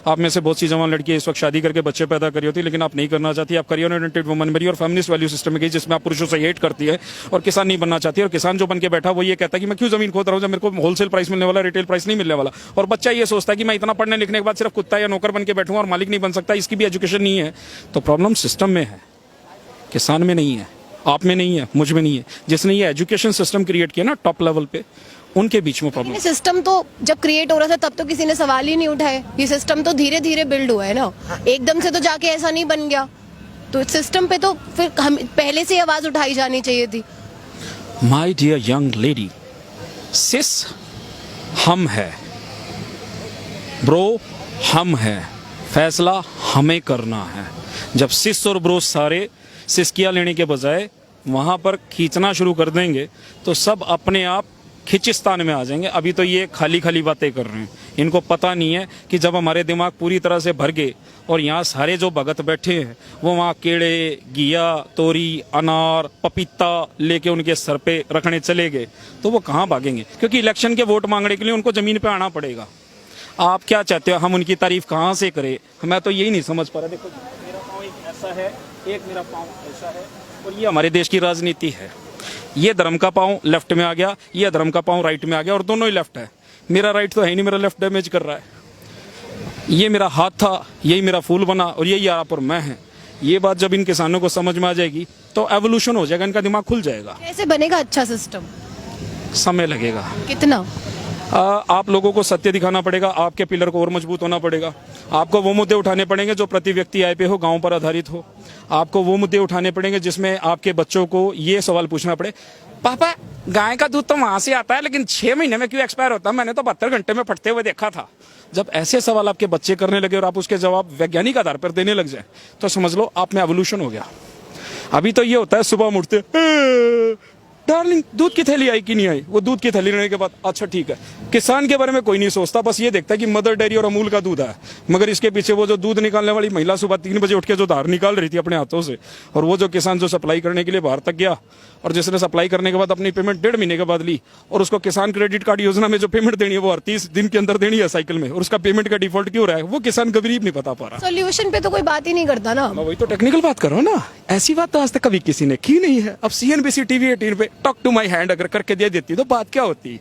आप में से बहुत सी जवान लड़कियां इस वक्त शादी करके बच्चे पैदा करी होती, लेकिन आप नहीं करना चाहती। आप करियर ओरिएंटेड वुमन मेरी और फेमिनिस्ट वैल्यू सिस्टम में गई, जिसमें आप पुरुषों से हेट करती है और किसान नहीं बनना चाहती। और किसान जो बन के बैठा वो ये कहता है कि मैं क्यों जमीन खोद रहा हूँ जब मेरे को होलसेल प्राइस मिलने वाला, रिटेल प्राइस नहीं मिलने वाला। और बच्चा ये सोचता है कि मैं इतना पढ़ने लिखने के बाद सिर्फ कुत्ता या नौकर बन के बैठूंगा और मालिक नहीं बन सकता, इसकी भी एजुकेशन नहीं है। तो प्रॉब्लम सिस्टम में है, किसान में नहीं है, आप में नहीं है, मुझ में नहीं है। जिसने ये एजुकेशन सिस्टम क्रिएट किया ना टॉप लेवल पे, उनके बीच में प्रॉब्लम। सिस्टम तो जब क्रिएट हो रहा था तब तो किसी ने सवाल ही नहीं उठाए। ये सिस्टम तो धीरे धीरे बिल्ड हुआ है ना, एकदम से तो जाके ऐसा नहीं बन गया। तो सिस्टम पे तो फिर हम पहले से आवाज उठाई जानी चाहिए थी। माय डियर यंग लेडी, सिस हम है, ब्रो हम है, फैसला हमें करना है। जब सिस और ब्रो सारे सिस्किया लेने के बजाय वहां पर खींचना शुरू कर देंगे तो सब अपने आप खिचिस्तान में आ जाएंगे। अभी तो ये खाली खाली बातें कर रहे हैं, इनको पता नहीं है कि जब हमारे दिमाग पूरी तरह से भर गए और यहाँ सारे जो भगत बैठे हैं वो वहाँ केड़े, घिया, तोरी, अनार, पपीता लेके उनके सर पे रखने चले गए तो वो कहाँ भागेंगे? क्योंकि इलेक्शन के वोट मांगने के लिए उनको जमीन पे आना पड़ेगा। आप क्या चाहते हो, हम उनकी तारीफ कहाँ से करें? मैं तो यही नहीं समझ पा रहा। देखो मेरा पाँव एक ऐसा है, एक मेरा पाँव ऐसा है, और ये हमारे देश की राजनीति है। ये धर्म का पाँव लेफ्ट में आ गया, ये अधर्म का पाँव राइट में आ गया, और दोनों ही लेफ्ट है। मेरा राइट तो है ही नहीं, मेरा लेफ्ट डैमेज कर रहा है। ये मेरा हाथ था, यही मेरा फूल बना, और यही आप और मैं है। ये बात जब इन किसानों को समझ में आ जाएगी तो एवोल्यूशन हो जाएगा, इनका दिमाग खुल जाएगा। कैसे बनेगा अच्छा सिस्टम? समय लगेगा। कितना? आप लोगों को सत्य दिखाना पड़ेगा, आपके पिलर को और मजबूत होना पड़ेगा। आपको वो मुद्दे उठाने पड़ेंगे जो प्रति व्यक्ति आय पे हो, गांव पर आधारित हो। आपको वो मुद्दे उठाने पड़ेंगे जिसमें आपके बच्चों को ये सवाल पूछना पड़े, पापा गाय का दूध तो वहां से आता है लेकिन 6 महीने में क्यों एक्सपायर होता है? मैंने तो 72 घंटे में फटते हुए देखा था। जब ऐसे सवाल आपके बच्चे करने लगे और आप उसके जवाब वैज्ञानिक आधार पर देने लग जाए तो समझ लो आप में एवोल्यूशन हो गया। अभी तो ये होता है सुबह उठते डार्लिंग दूध की थैली आई कि नहीं आई, वो दूध की थैली लेने के बाद अच्छा ठीक है। किसान के बारे में कोई नहीं सोचता, बस ये देखता है कि मदर डेयरी और अमूल का दूध है, मगर इसके पीछे वो जो दूध निकालने वाली महिला सुबह 3 बजे उठ के जो धार निकाल रही थी अपने हाथों से, और वो जो किसान जो सप्लाई करने के लिए बाहर तक गया और जिसने सप्लाई करने के बाद अपनी पेमेंट 1.5 महीने के बाद ली, और उसको किसान क्रेडिट कार्ड योजना में जो पेमेंट देनी है वो 38 दिन के अंदर देनी है साइकिल में, और उसका पेमेंट का डिफॉल्ट क्यों रहा है, वो किसान गरीब नहीं बता पा रहा। सोल्यूशन पे तो कोई बात ही नहीं करता ना। वही तो टेक्निकल बात करो ना, ऐसी बात तो आज तक कभी किसी ने की नहीं है। अब CNBC TV 18 पे टॉक टू माई हैंड अगर करके दे देती तो बात क्या होती?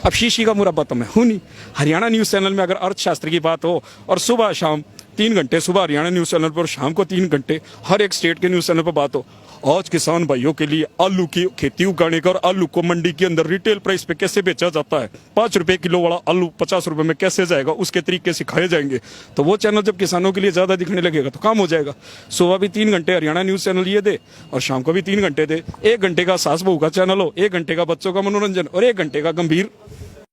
अब शीशी का मुरब्बा तो मैं हूं नहीं। हरियाणा न्यूज चैनल में अगर अर्थशास्त्र की बात हो और सुबह शाम 3 घंटे, सुबह हरियाणा न्यूज चैनल पर और शाम को 3 घंटे हर एक स्टेट के न्यूज चैनल पर बात हो, आज किसान भाइयों के लिए आलू की खेती उगाने का और आलू को मंडी के अंदर रिटेल प्राइस पे कैसे बेचा जाता है, 5 रुपए किलो वाला आलू 50 रुपए में कैसे जाएगा, उसके तरीके सिखाए जाएंगे। तो वो चैनल जब किसानों के लिए ज्यादा दिखने लगेगा तो काम हो जाएगा। सुबह भी 3 घंटे हरियाणा न्यूज चैनल ये दे और शाम को भी 3 घंटे दे। 1 घंटे का सास बहू का चैनल हो, 1 घंटे का बच्चों का मनोरंजन और 1 घंटे का गंभीर